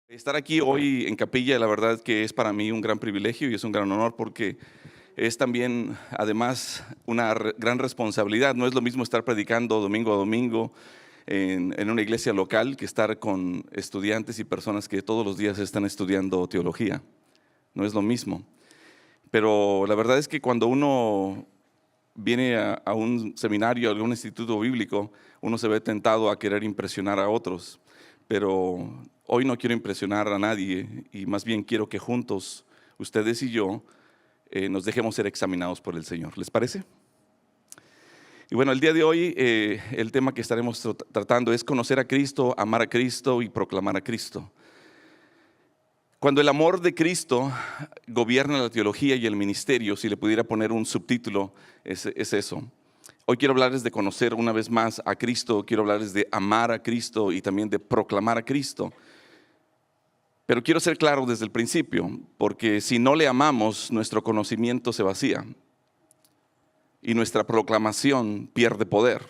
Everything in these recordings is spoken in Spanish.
Estar aquí hoy en Capilla, la verdad que es para mí un gran privilegio y es un gran honor porque es también, además, una gran responsabilidad. No es lo mismo estar predicando domingo a domingo en una iglesia local que estar con estudiantes y personas que todos los días están estudiando teología. No es lo mismo. Pero la verdad es que cuando uno viene a un seminario, a algún instituto bíblico, uno se ve tentado a querer impresionar a otros. Pero hoy no quiero impresionar a nadie y más bien quiero que juntos, ustedes y yo, nos dejemos ser examinados por el Señor. ¿Les parece? Y bueno, el día de hoy el tema que estaremos tratando es conocer a Cristo, amar a Cristo y proclamar a Cristo. Cuando el amor de Cristo gobierna la teología y el ministerio, si le pudiera poner un subtítulo, es eso. Hoy quiero hablarles de conocer una vez más a Cristo, quiero hablarles de amar a Cristo y también de proclamar a Cristo. Pero quiero ser claro desde el principio, porque si no le amamos, nuestro conocimiento se vacía y nuestra proclamación pierde poder.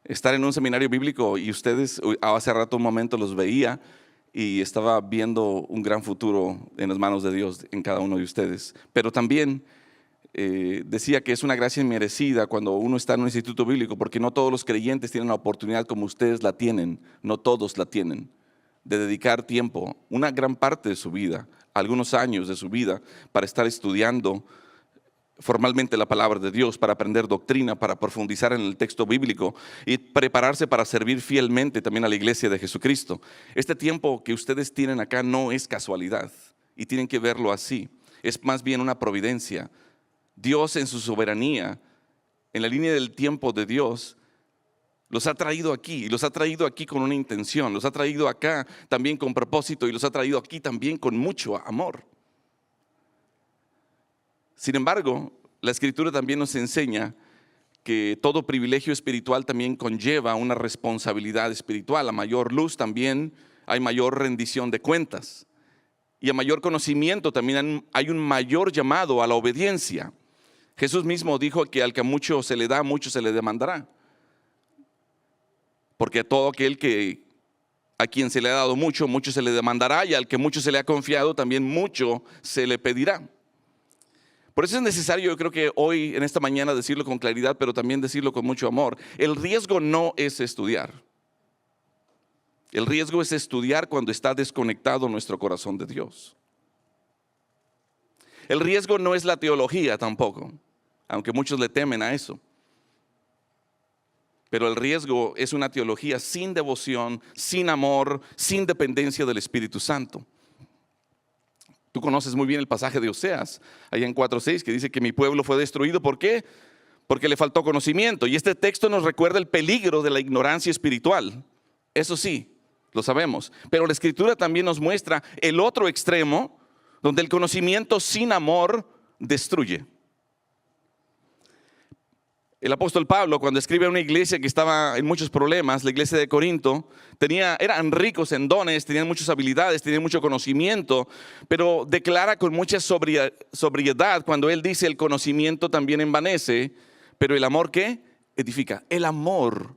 Estar en un seminario bíblico y ustedes, hace rato un momento los veía y estaba viendo un gran futuro en las manos de Dios en cada uno de ustedes. Pero también decía que es una gracia inmerecida cuando uno está en un instituto bíblico, porque no todos los creyentes tienen la oportunidad como ustedes la tienen, no todos la tienen, de dedicar tiempo, una gran parte de su vida, algunos años de su vida, para estar estudiando formalmente la palabra de Dios, para aprender doctrina, para profundizar en el texto bíblico y prepararse para servir fielmente también a la iglesia de Jesucristo. Este tiempo que ustedes tienen acá no es casualidad y tienen que verlo así, es más bien una providencia. Dios en su soberanía, en la línea del tiempo de Dios, los ha traído aquí, y los ha traído aquí con una intención, los ha traído acá también con propósito y los ha traído aquí también con mucho amor. Sin embargo, la Escritura también nos enseña que todo privilegio espiritual también conlleva una responsabilidad espiritual. A mayor luz también hay mayor rendición de cuentas y a mayor conocimiento también hay un mayor llamado a la obediencia. Jesús mismo dijo que al que mucho se le da, mucho se le demandará. Porque a todo aquel a quien se le ha dado mucho, mucho se le demandará, y al que mucho se le ha confiado, también mucho se le pedirá. Por eso es necesario, yo creo que hoy, en esta mañana, decirlo con claridad, pero también decirlo con mucho amor. El riesgo no es estudiar. El riesgo es estudiar cuando está desconectado nuestro corazón de Dios. El riesgo no es la teología tampoco, aunque muchos le temen a eso. Pero el riesgo es una teología sin devoción, sin amor, sin dependencia del Espíritu Santo. Tú conoces muy bien el pasaje de Oseas, allá en 4:6, que dice que mi pueblo fue destruido. ¿Por qué? Porque le faltó conocimiento. Y este texto nos recuerda el peligro de la ignorancia espiritual. Eso sí, lo sabemos. Pero la Escritura también nos muestra el otro extremo, donde el conocimiento sin amor destruye. El apóstol Pablo, cuando escribe a una iglesia que estaba en muchos problemas, la iglesia de Corinto, eran ricos en dones, tenían muchas habilidades, tenían mucho conocimiento, pero declara con mucha sobriedad cuando él dice: el conocimiento también envanece, pero el amor, ¿qué? Edifica. El amor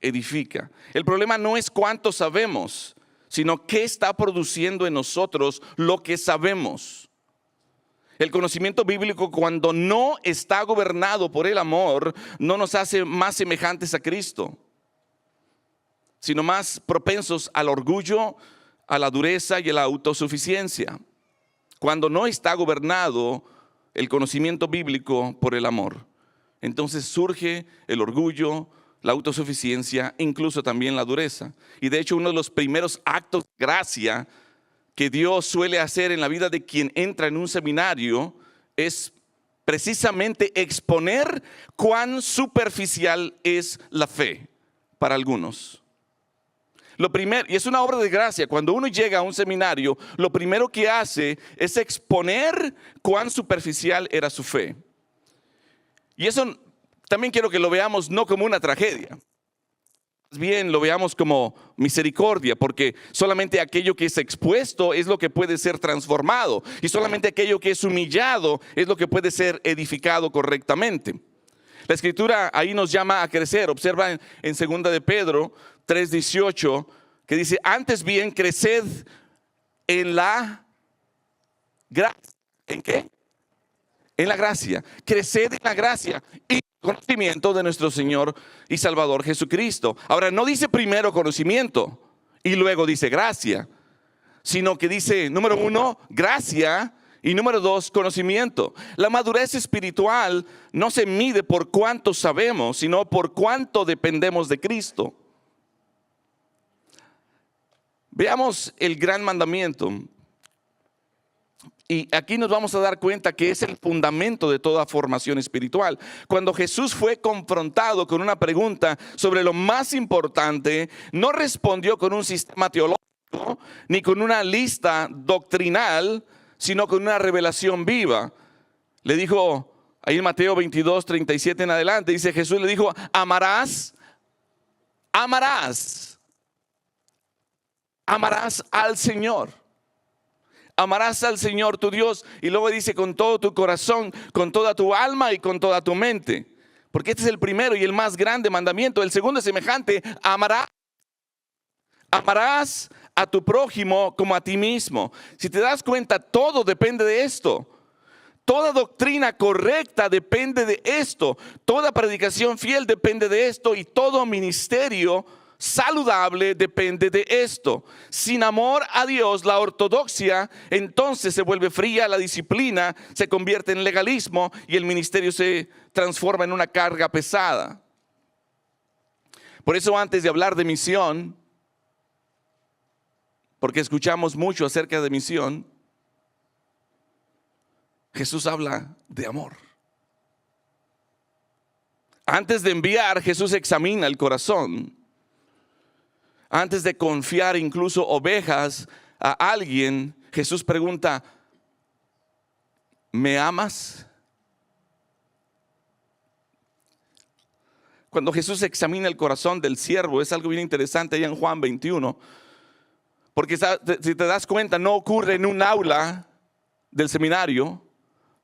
edifica. El problema no es cuánto sabemos, sino qué está produciendo en nosotros lo que sabemos. El conocimiento bíblico, cuando no está gobernado por el amor, no nos hace más semejantes a Cristo, sino más propensos al orgullo, a la dureza y a la autosuficiencia. Cuando no está gobernado el conocimiento bíblico por el amor, entonces surge el orgullo, la autosuficiencia, incluso también la dureza. Y de hecho, uno de los primeros actos de gracia que Dios suele hacer en la vida de quien entra en un seminario es precisamente exponer cuán superficial es la fe para algunos. Lo primero, y es una obra de gracia, cuando uno llega a un seminario, lo primero que hace es exponer cuán superficial era su fe. Y eso también quiero que lo veamos no como una tragedia. Bien, lo veamos como misericordia, porque solamente aquello que es expuesto es lo que puede ser transformado, y solamente aquello que es humillado es lo que puede ser edificado correctamente. La Escritura ahí nos llama a crecer. Observa en 2 de Pedro 3:18, que dice, antes bien, creced en la gracia. ¿En qué? En la gracia. Creced en la gracia y conocimiento de nuestro Señor y Salvador Jesucristo. Ahora, no dice primero conocimiento y luego dice gracia, sino que dice, número 1, gracia, y número 2, conocimiento. La madurez espiritual no se mide por cuánto sabemos, sino por cuánto dependemos de Cristo. Veamos el gran mandamiento. Y aquí nos vamos a dar cuenta que es el fundamento de toda formación espiritual. Cuando Jesús fue confrontado con una pregunta sobre lo más importante, no respondió con un sistema teológico ni con una lista doctrinal, sino con una revelación viva. Le dijo, ahí en Mateo 22, 37 en adelante, dice Jesús, le dijo, amarás al Señor. Amarás al Señor tu Dios. Y luego dice, con todo tu corazón, con toda tu alma y con toda tu mente. Porque este es el primero y el más grande mandamiento. El segundo es semejante, amarás a tu prójimo como a ti mismo. Si te das cuenta, todo depende de esto. Toda doctrina correcta depende de esto. Toda predicación fiel depende de esto. Y todo ministerio saludable depende de esto. Sin amor a Dios, la ortodoxia entonces se vuelve fría, la disciplina se convierte en legalismo y el ministerio se transforma en una carga pesada. Por eso, antes de hablar de misión, porque escuchamos mucho acerca de misión, Jesús habla de amor. Antes de enviar, Jesús examina el corazón. Antes de confiar incluso ovejas a alguien, Jesús pregunta, ¿me amas? Cuando Jesús examina el corazón del siervo, es algo bien interesante allá en Juan 21. Porque si te das cuenta, no ocurre en un aula del seminario,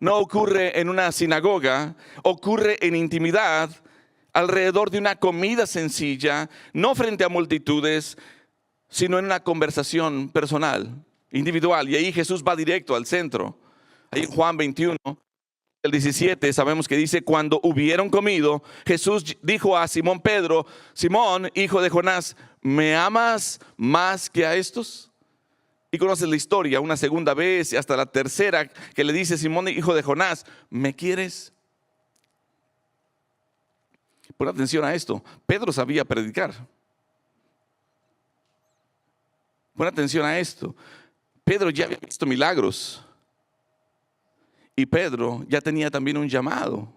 no ocurre en una sinagoga, ocurre en intimidad, alrededor de una comida sencilla, no frente a multitudes, sino en una conversación personal, individual. Y ahí Jesús va directo al centro. Ahí en Juan 21, el 17, sabemos que dice, cuando hubieron comido, Jesús dijo a Simón Pedro, Simón, hijo de Jonás, ¿me amas más que a estos? Y conoces la historia, una segunda vez y hasta la tercera, que le dice Simón, hijo de Jonás, ¿me quieres? Pon atención a esto, Pedro sabía predicar. Pon atención a esto, Pedro ya había visto milagros. Y Pedro ya tenía también un llamado.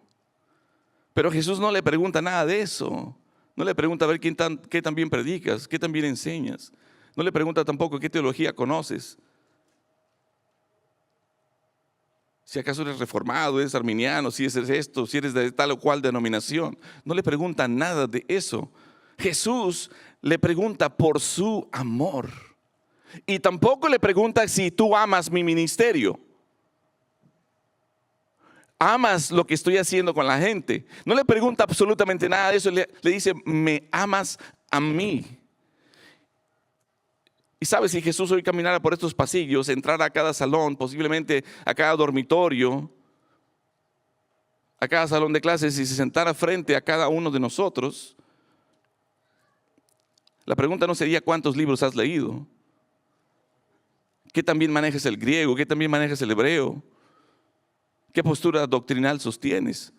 Pero Jesús no le pregunta nada de eso. No le pregunta a ver qué tan bien predicas, qué tan bien enseñas. No le pregunta tampoco qué teología conoces. Si acaso eres reformado, eres arminiano, si eres esto, si eres de tal o cual denominación. No le pregunta nada de eso. Jesús le pregunta por su amor. Y tampoco le pregunta si tú amas mi ministerio. ¿Amas lo que estoy haciendo con la gente? No le pregunta absolutamente nada de eso. Le dice, ¿me amas a mí? Y sabes, si Jesús hoy caminara por estos pasillos, entrara a cada salón, posiblemente a cada dormitorio, a cada salón de clases y se sentara frente a cada uno de nosotros, la pregunta no sería cuántos libros has leído, qué tan bien manejas el griego, qué tan bien manejas el hebreo, qué postura doctrinal sostienes.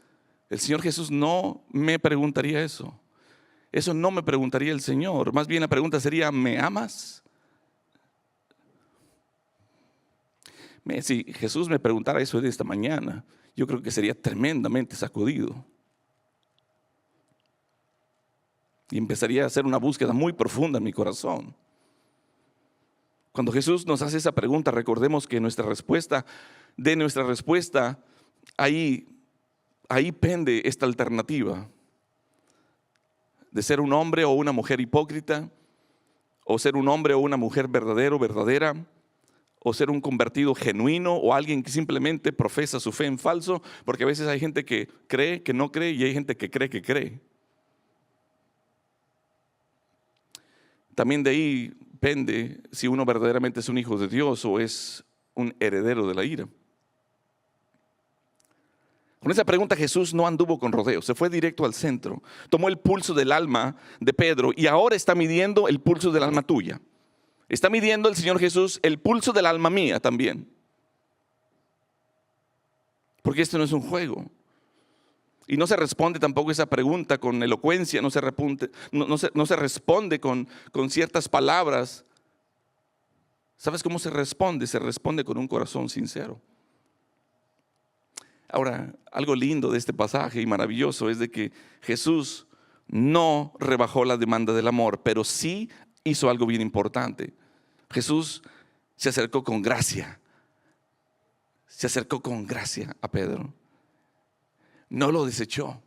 El Señor Jesús no me preguntaría eso. Eso no me preguntaría el Señor. Más bien la pregunta sería, ¿me amas? Si Jesús me preguntara eso de esta mañana, yo creo que sería tremendamente sacudido. Y empezaría a hacer una búsqueda muy profunda en mi corazón. Cuando Jesús nos hace esa pregunta, recordemos que nuestra respuesta, ahí pende esta alternativa de ser un hombre o una mujer hipócrita, o ser un hombre o una mujer verdadero, verdadera, o ser un convertido genuino, o alguien que simplemente profesa su fe en falso, porque a veces hay gente que cree, que no cree, y hay gente que cree, que cree. También de ahí depende si uno verdaderamente es un hijo de Dios o es un heredero de la ira. Con esa pregunta Jesús no anduvo con rodeos, se fue directo al centro. Tomó el pulso del alma de Pedro y ahora está midiendo el pulso del alma tuya. Está midiendo el Señor Jesús el pulso del alma mía también. Porque esto no es un juego. Y no se responde tampoco esa pregunta con elocuencia, no se responde con ciertas palabras. ¿Sabes cómo se responde? Se responde con un corazón sincero. Ahora, algo lindo de este pasaje y maravilloso es de que Jesús no rebajó la demanda del amor, pero sí hizo algo bien importante. Jesús se acercó con gracia. Se acercó con gracia a Pedro. No lo desechó.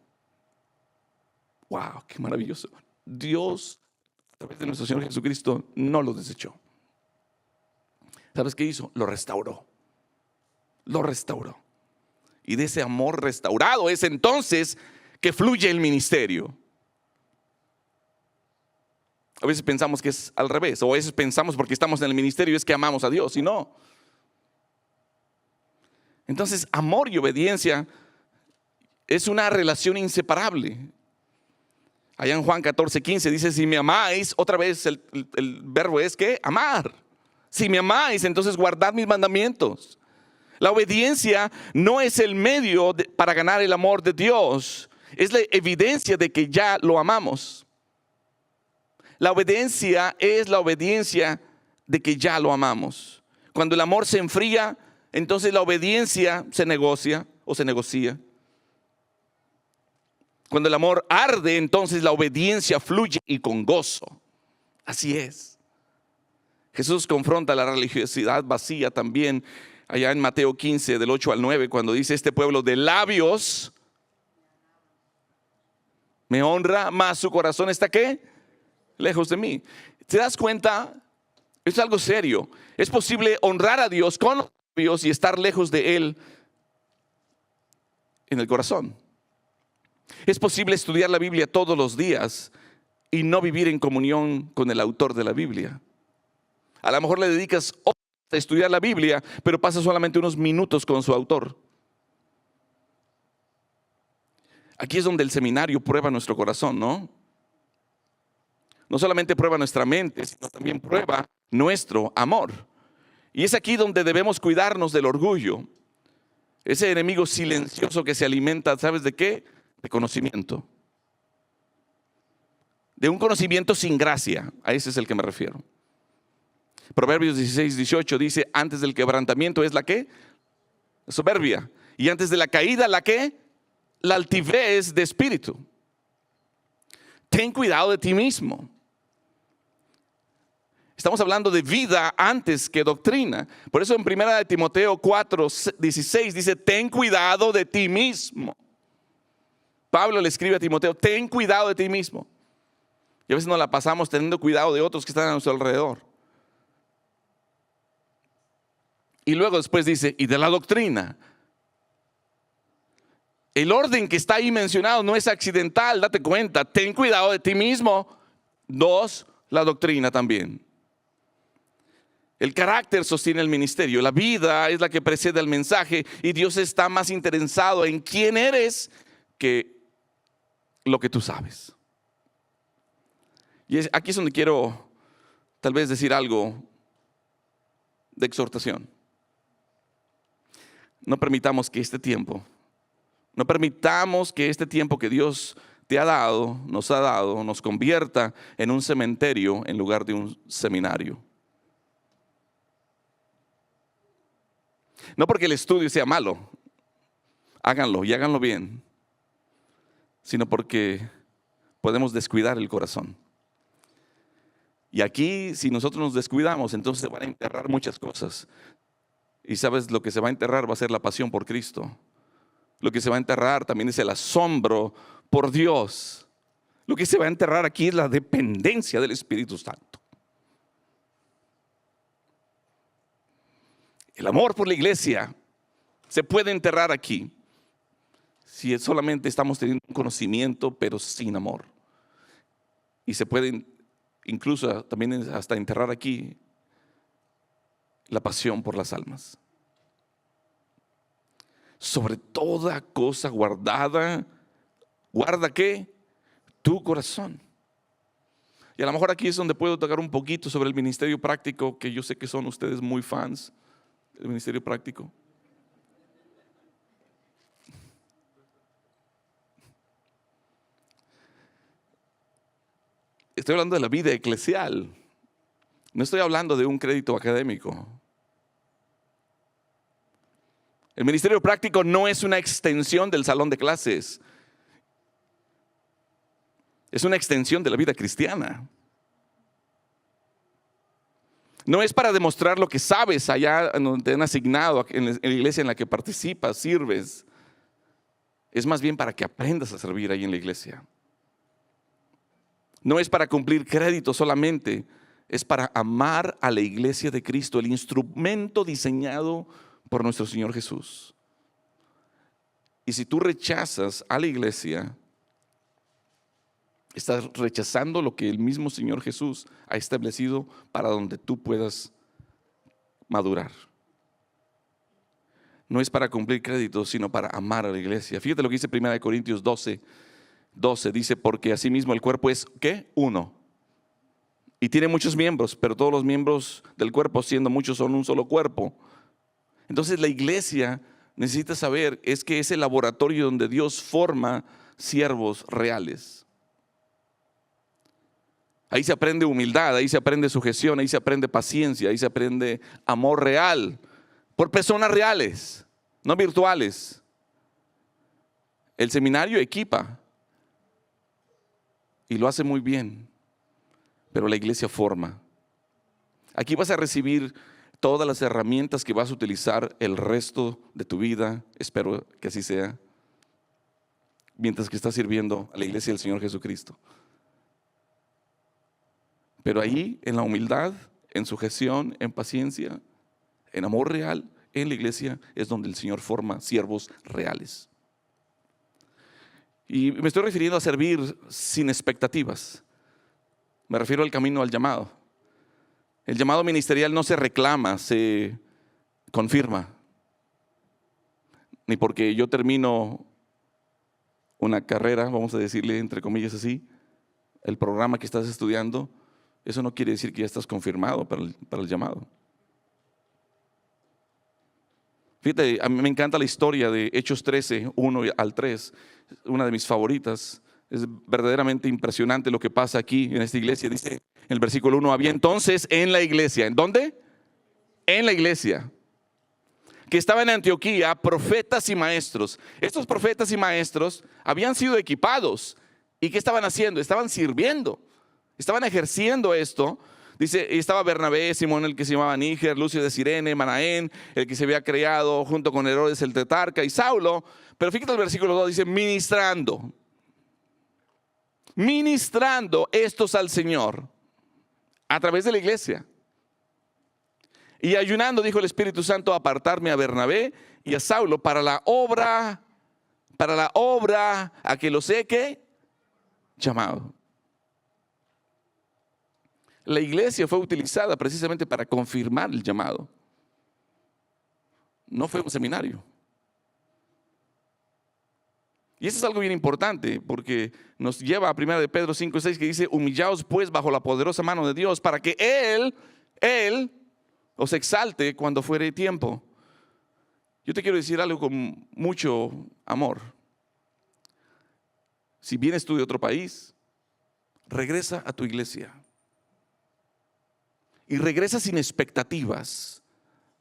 ¡Wow! ¡Qué maravilloso! Dios, a través de nuestro Señor Jesucristo, no lo desechó. ¿Sabes qué hizo? Lo restauró. Lo restauró. Y de ese amor restaurado es entonces que fluye el ministerio. A veces pensamos que es al revés, o a veces pensamos porque estamos en el ministerio es que amamos a Dios, y no. Entonces, amor y obediencia es una relación inseparable. Allá en Juan 14:15 dice, si me amáis, otra vez el verbo es que amar. Si me amáis, entonces guardad mis mandamientos. La obediencia no es el medio para ganar el amor de Dios, es la evidencia de que ya lo amamos. La obediencia es la obediencia de que ya lo amamos. Cuando el amor se enfría, entonces la obediencia se negocia o se negocia. Cuando el amor arde, entonces la obediencia fluye y con gozo. Así es. Jesús confronta la religiosidad vacía también allá en Mateo 15, del 8 al 9, cuando dice, este pueblo de labios me honra, mas su corazón está ¿qué? Lejos de mí. ¿Te das cuenta? Es algo serio. Es posible honrar a Dios con los labios y estar lejos de Él en el corazón. Es posible estudiar la Biblia todos los días y no vivir en comunión con el autor de la Biblia. A lo mejor le dedicas horas a estudiar la Biblia, pero pasas solamente unos minutos con su autor. Aquí es donde el seminario prueba nuestro corazón, ¿no? No solamente prueba nuestra mente, sino también prueba nuestro amor. Y es aquí donde debemos cuidarnos del orgullo. Ese enemigo silencioso que se alimenta, ¿sabes de qué? De conocimiento. De un conocimiento sin gracia. A ese es el que me refiero. Proverbios 16:18 dice, antes del quebrantamiento es la ¿qué? La soberbia. Y antes de la caída, ¿la qué? La altivez de espíritu. Ten cuidado de ti mismo. Estamos hablando de vida antes que doctrina. Por eso en 1 Timoteo 4:16 dice, ten cuidado de ti mismo. Pablo le escribe a Timoteo, ten cuidado de ti mismo. Y a veces nos la pasamos teniendo cuidado de otros que están a nuestro alrededor. Y luego después dice, y de la doctrina. El orden que está ahí mencionado no es accidental, date cuenta, ten cuidado de ti mismo. 2, la doctrina también. El carácter sostiene el ministerio, la vida es la que precede al mensaje y Dios está más interesado en quién eres que lo que tú sabes. Y aquí es donde quiero tal vez decir algo de exhortación. No permitamos que este tiempo que Dios te ha dado, nos convierta en un cementerio en lugar de un seminario. No porque el estudio sea malo, háganlo y háganlo bien, sino porque podemos descuidar el corazón. Y aquí, si nosotros nos descuidamos, entonces se van a enterrar muchas cosas. Y sabes, lo que se va a enterrar va a ser la pasión por Cristo. Lo que se va a enterrar también es el asombro por Dios. Lo que se va a enterrar aquí es la dependencia del Espíritu Santo. El amor por la iglesia se puede enterrar aquí si solamente estamos teniendo un conocimiento pero sin amor. Y incluso también hasta enterrar aquí la pasión por las almas. Sobre toda cosa guardada, guarda ¿qué? Tu corazón. Y a lo mejor aquí es donde puedo tocar un poquito sobre el ministerio práctico, que yo sé que son ustedes muy fans del ministerio práctico. Estoy hablando de la vida eclesial. No estoy hablando de un crédito académico. El ministerio práctico no es una extensión del salón de clases. Es una extensión de la vida cristiana. No es para demostrar lo que sabes allá donde te han asignado, en la iglesia en la que participas, sirves. Es más bien para que aprendas a servir ahí en la iglesia. No es para cumplir crédito solamente, es para amar a la iglesia de Cristo, el instrumento diseñado por nuestro Señor Jesús. Y si tú rechazas a la iglesia, estás rechazando lo que el mismo Señor Jesús ha establecido para donde tú puedas madurar. No es para cumplir crédito, sino para amar a la iglesia. Fíjate lo que dice 1 Corintios 12, dice, porque asimismo el cuerpo es, ¿qué? Uno. Y tiene muchos miembros, pero todos los miembros del cuerpo, siendo muchos, son un solo cuerpo. Entonces la iglesia necesita saber, es que es el laboratorio donde Dios forma siervos reales. Ahí se aprende humildad, ahí se aprende sujeción, ahí se aprende paciencia, ahí se aprende amor real, por personas reales, no virtuales. El seminario equipa y lo hace muy bien, pero la iglesia forma. Aquí vas a recibir todas las herramientas que vas a utilizar el resto de tu vida, espero que así sea, mientras que estás sirviendo a la iglesia del Señor Jesucristo. Pero ahí, en la humildad, en sujeción, en paciencia, en amor real, en la iglesia es donde el Señor forma siervos reales. Y me estoy refiriendo a servir sin expectativas. Me refiero al camino al llamado. El llamado ministerial no se reclama, se confirma. Ni porque yo termino una carrera, vamos a decirle entre comillas así, el programa que estás estudiando, eso no quiere decir que ya estás confirmado para el llamado. Fíjate, a mí me encanta la historia de Hechos 13, 1 al 3, una de mis favoritas. Es verdaderamente impresionante lo que pasa aquí en esta iglesia. Dice en el versículo 1, había entonces en la iglesia, ¿en dónde? En la iglesia, que estaba en Antioquía, profetas y maestros. Estos profetas y maestros habían sido equipados. ¿Y qué estaban haciendo? Estaban sirviendo, estaban ejerciendo esto. Dice, y estaba Bernabé, Simón el que se llamaba Níger, Lucio de Cirene, Manaén, el que se había creado junto con Herodes el tetrarca y Saulo. Pero fíjate el versículo 2, dice, ministrando estos al Señor a través de la iglesia. Y ayunando, dijo el Espíritu Santo, apartarme a Bernabé y a Saulo para la obra a que los he ¿qué? Llamado. La iglesia fue utilizada precisamente para confirmar el llamado. No fue un seminario. Y eso es algo bien importante porque nos lleva a 1 de Pedro 5:6 que dice, humillaos pues bajo la poderosa mano de Dios para que Él os exalte cuando fuere tiempo. Yo te quiero decir algo con mucho amor. Si vienes tú de otro país, regresa a tu iglesia. Y regresa sin expectativas.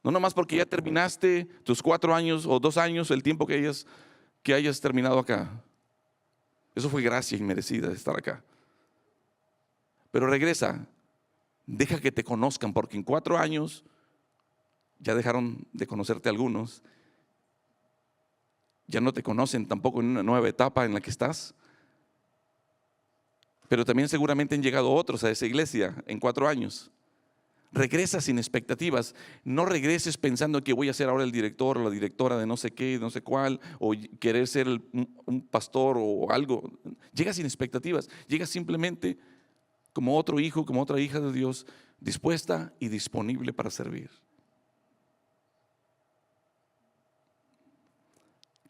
No nomás porque ya terminaste tus 4 años o 2 años, el tiempo que hayas terminado acá. Eso fue gracia inmerecida de estar acá. Pero regresa, deja que te conozcan, porque en 4 años ya dejaron de conocerte algunos. Ya no te conocen tampoco en una nueva etapa en la que estás. Pero también seguramente han llegado otros a esa iglesia en 4 años. Regresa sin expectativas. No regreses pensando que voy a ser ahora el director o la directora de no sé qué, no sé cuál, o querer ser un pastor o algo. Llega sin expectativas. Llega simplemente como otro hijo, como otra hija de Dios, dispuesta y disponible para servir.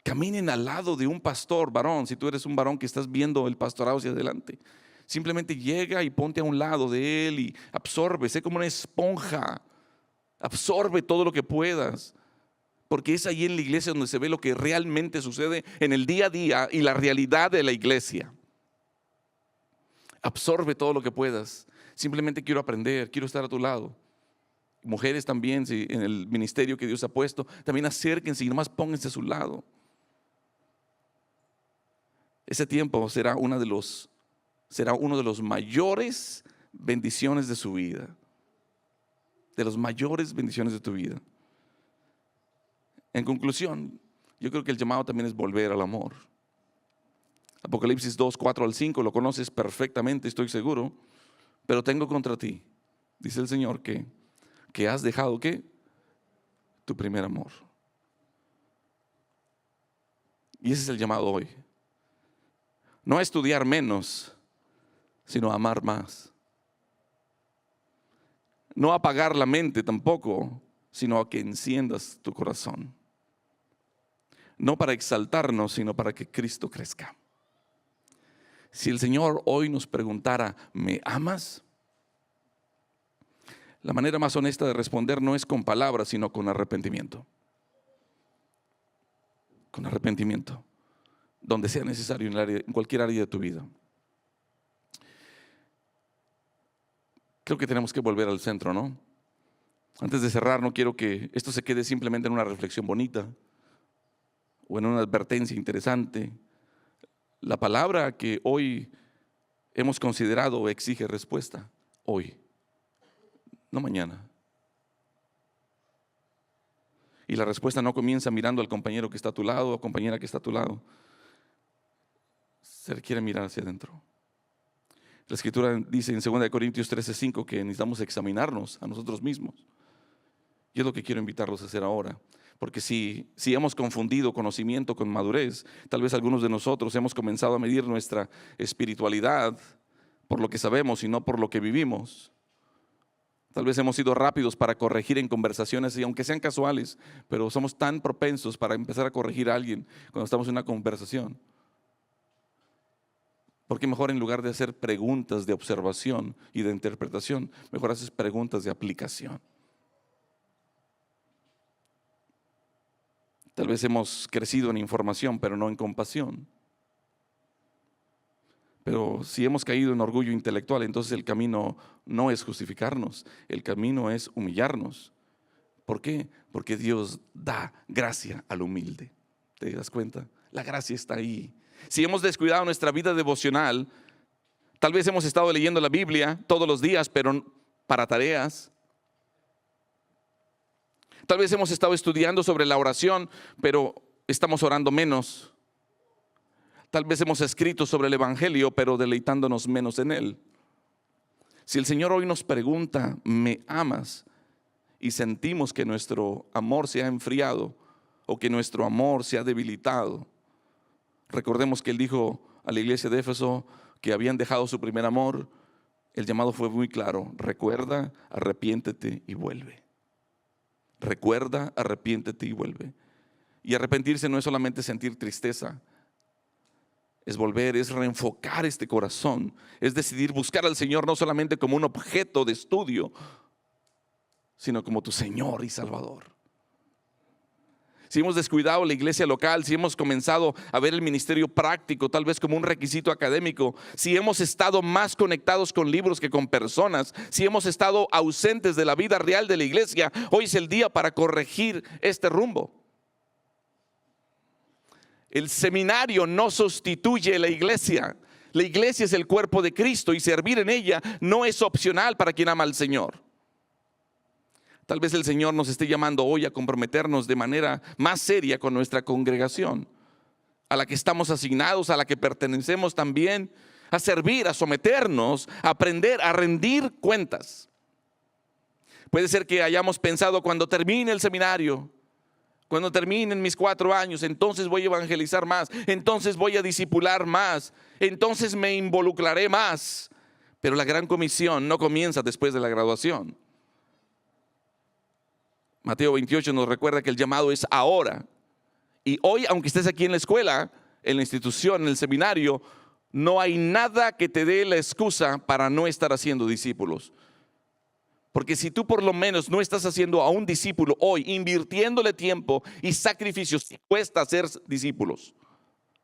Caminen al lado de un pastor, varón. Si tú eres un varón que estás viendo el pastorado hacia adelante, simplemente llega y ponte a un lado de él y absorbe, sé como una esponja, absorbe todo lo que puedas, porque es ahí en la iglesia donde se ve lo que realmente sucede en el día a día y la realidad de la iglesia. Absorbe todo lo que puedas. Simplemente quiero aprender, quiero estar a tu lado. Mujeres también, si en el ministerio que Dios ha puesto, también acérquense y nomás pónganse a su lado. Ese tiempo será uno de los mayores bendiciones de su vida. De las mayores bendiciones de tu vida. En conclusión, yo creo que el llamado también es volver al amor. Apocalipsis 2, 4 al 5, lo conoces perfectamente, estoy seguro. Pero tengo contra ti, dice el Señor, que has dejado ¿qué? Tu primer amor. Y ese es el llamado hoy. No a estudiar menos, sino a amar más. No a apagar la mente tampoco, sino a que enciendas tu corazón. No para exaltarnos, sino para que Cristo crezca. Si el Señor hoy nos preguntara, ¿me amas? La manera más honesta de responder no es con palabras, sino con arrepentimiento. Con arrepentimiento. Donde sea necesario, en cualquier área de tu vida. Creo que tenemos que volver al centro, ¿no? Antes de cerrar, no quiero que esto se quede simplemente en una reflexión bonita o en una advertencia interesante. La palabra que hoy hemos considerado exige respuesta. Hoy, no mañana. Y la respuesta no comienza mirando al compañero que está a tu lado o compañera que está a tu lado. Se requiere mirar hacia adentro. La Escritura dice en 2 Corintios 13:5 que necesitamos examinarnos a nosotros mismos. Y es lo que quiero invitarlos a hacer ahora. Porque si hemos confundido conocimiento con madurez, tal vez algunos de nosotros hemos comenzado a medir nuestra espiritualidad por lo que sabemos y no por lo que vivimos. Tal vez hemos sido rápidos para corregir en conversaciones, y aunque sean casuales, pero somos tan propensos para empezar a corregir a alguien cuando estamos en una conversación. Porque mejor, en lugar de hacer preguntas de observación y de interpretación, mejor haces preguntas de aplicación. Tal vez hemos crecido en información, pero no en compasión. Pero si hemos caído en orgullo intelectual, entonces el camino no es justificarnos, el camino es humillarnos. ¿Por qué? Porque Dios da gracia al humilde. ¿Te das cuenta? La gracia está ahí. Si hemos descuidado nuestra vida devocional, tal vez hemos estado leyendo la Biblia todos los días, pero para tareas. Tal vez hemos estado estudiando sobre la oración, pero estamos orando menos. Tal vez hemos escrito sobre el Evangelio, pero deleitándonos menos en él. Si el Señor hoy nos pregunta, ¿me amas? Y sentimos que nuestro amor se ha enfriado o que nuestro amor se ha debilitado. Recordemos que Él dijo a la iglesia de Éfeso que habían dejado su primer amor. El llamado fue muy claro: recuerda, arrepiéntete y vuelve. Recuerda, arrepiéntete y vuelve. Y arrepentirse no es solamente sentir tristeza, es volver, es reenfocar este corazón, es decidir buscar al Señor no solamente como un objeto de estudio, sino como tu Señor y Salvador. Si hemos descuidado la iglesia local, si hemos comenzado a ver el ministerio práctico tal vez como un requisito académico, si hemos estado más conectados con libros que con personas, si hemos estado ausentes de la vida real de la iglesia, hoy es el día para corregir este rumbo. El seminario no sustituye la iglesia. La iglesia es el cuerpo de Cristo y servir en ella no es opcional para quien ama al Señor. Tal vez el Señor nos esté llamando hoy a comprometernos de manera más seria con nuestra congregación, a la que estamos asignados, a la que pertenecemos también, a servir, a someternos, a aprender, a rendir cuentas. Puede ser que hayamos pensado: cuando termine el seminario, cuando terminen mis 4 años, entonces voy a evangelizar más, entonces voy a discipular más, entonces me involucraré más. Pero la gran comisión no comienza después de la graduación. Mateo 28 nos recuerda que el llamado es ahora. Y hoy, aunque estés aquí en la escuela, en la institución, en el seminario, no hay nada que te dé la excusa para no estar haciendo discípulos. Porque si tú por lo menos no estás haciendo a un discípulo hoy, invirtiéndole tiempo y sacrificios, cuesta hacer discípulos.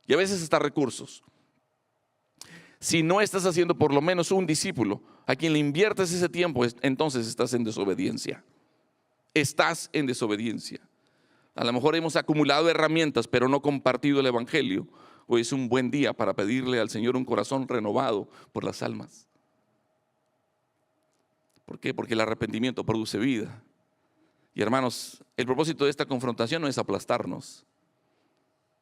Y a veces hasta recursos. Si no estás haciendo por lo menos un discípulo, a quien le inviertes ese tiempo, entonces estás en desobediencia. Estás en desobediencia. A lo mejor hemos acumulado herramientas, pero no compartido el evangelio. Hoy es un buen día para pedirle al Señor un corazón renovado por las almas. ¿Por qué? Porque el arrepentimiento produce vida. Y hermanos, el propósito de esta confrontación no es aplastarnos,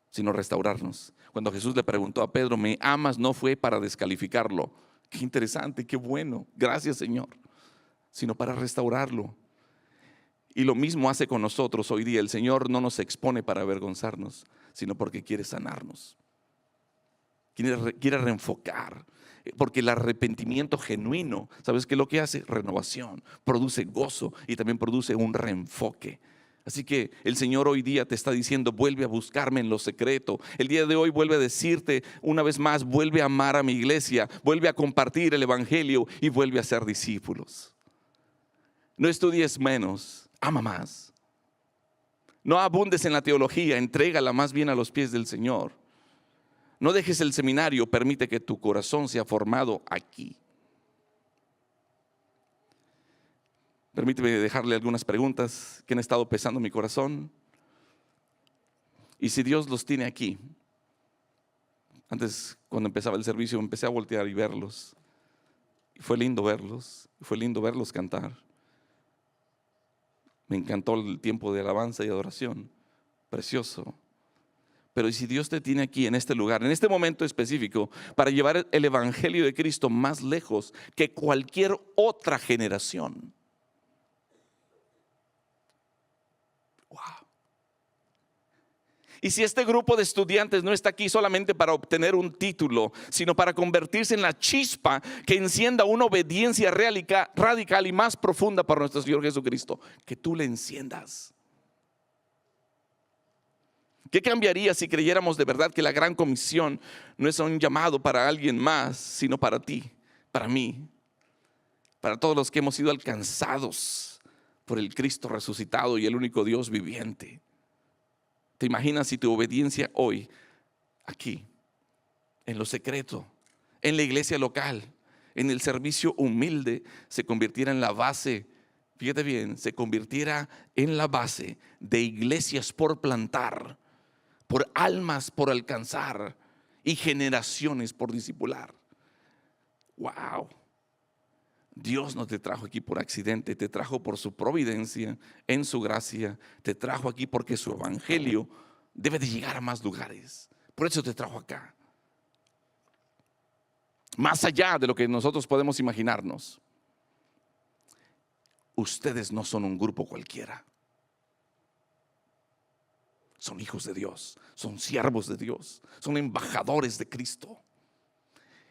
sino restaurarnos. Cuando Jesús le preguntó a Pedro, ¿me amas? No fue para descalificarlo. Qué interesante, qué bueno. Gracias, Señor. Sino para restaurarlo. Y lo mismo hace con nosotros hoy día. El Señor no nos expone para avergonzarnos, sino porque quiere sanarnos. Quiere reenfocar. Porque el arrepentimiento genuino, ¿sabes qué es lo que hace? Renovación, produce gozo y también produce un reenfoque. Así que el Señor hoy día te está diciendo, vuelve a buscarme en lo secreto. El día de hoy vuelve a decirte una vez más, vuelve a amar a mi iglesia, vuelve a compartir el evangelio y vuelve a ser discípulos. No estudies menos, ama más. No abundes en la teología, entrégala más bien a los pies del Señor. No dejes el seminario, permite que tu corazón sea formado aquí. Permíteme dejarle algunas preguntas que han estado pesando mi corazón. Y si Dios los tiene aquí, antes cuando empezaba el servicio empecé a voltear y verlos. Y fue lindo verlos, fue lindo verlos cantar. Me encantó el tiempo de alabanza y adoración, precioso. Pero ¿y si Dios te tiene aquí en este lugar, en este momento específico, para llevar el evangelio de Cristo más lejos que cualquier otra generación? Wow. Y si este grupo de estudiantes no está aquí solamente para obtener un título, sino para convertirse en la chispa que encienda una obediencia radical y más profunda para nuestro Señor Jesucristo, que tú le enciendas. ¿Qué cambiaría si creyéramos de verdad que la gran comisión no es un llamado para alguien más, sino para ti, para mí, para todos los que hemos sido alcanzados por el Cristo resucitado y el único Dios viviente? ¿Te imaginas si tu obediencia hoy, aquí, en lo secreto, en la iglesia local, en el servicio humilde, se convirtiera en la base? Fíjate bien, se convirtiera en la base de iglesias por plantar, por almas por alcanzar y generaciones por discipular. Wow. Dios no te trajo aquí por accidente, te trajo por su providencia, en su gracia, te trajo aquí porque su evangelio debe de llegar a más lugares. Por eso te trajo acá. Más allá de lo que nosotros podemos imaginarnos. Ustedes no son un grupo cualquiera. Son hijos de Dios, son siervos de Dios, son embajadores de Cristo.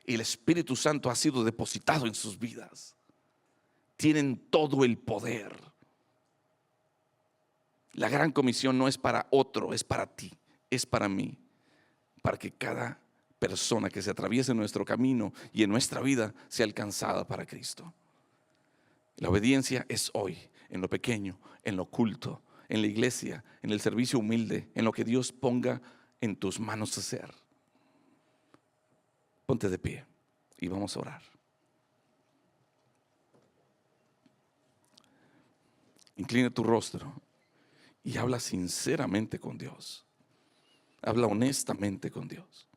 Y el Espíritu Santo ha sido depositado en sus vidas. Tienen todo el poder. La gran comisión no es para otro, es para ti, es para mí. Para que cada persona que se atraviese en nuestro camino y en nuestra vida sea alcanzada para Cristo. La obediencia es hoy, en lo pequeño, en lo oculto, en la iglesia, en el servicio humilde, en lo que Dios ponga en tus manos hacer. Ponte de pie y vamos a orar. Inclina tu rostro y habla sinceramente con Dios. Habla honestamente con Dios.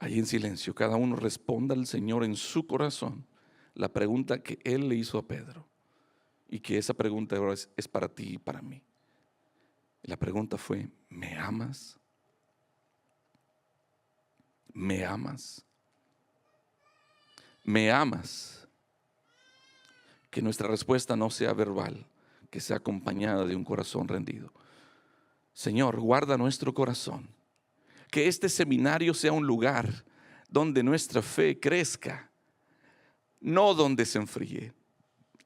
Ahí en silencio, cada uno responda al Señor en su corazón la pregunta que Él le hizo a Pedro. Y que esa pregunta ahora es para ti y para mí. La pregunta fue: ¿me amas? ¿Me amas? ¿Me amas? Que nuestra respuesta no sea verbal, que sea acompañada de un corazón rendido. Señor, guarda nuestro corazón, Que este seminario sea un lugar donde nuestra fe crezca, no donde se enfríe.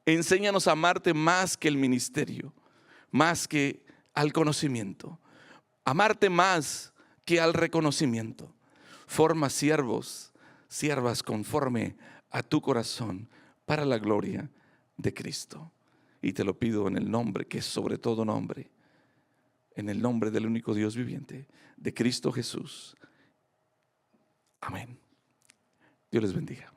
Enséñanos a amarte más que el ministerio, más que al conocimiento, amarte más que al reconocimiento. Forma siervos, siervas conforme a tu corazón para la gloria de Cristo. Y te lo pido en el nombre que es sobre todo nombre, en el nombre del único Dios viviente, de Cristo Jesús. Amén. Dios les bendiga.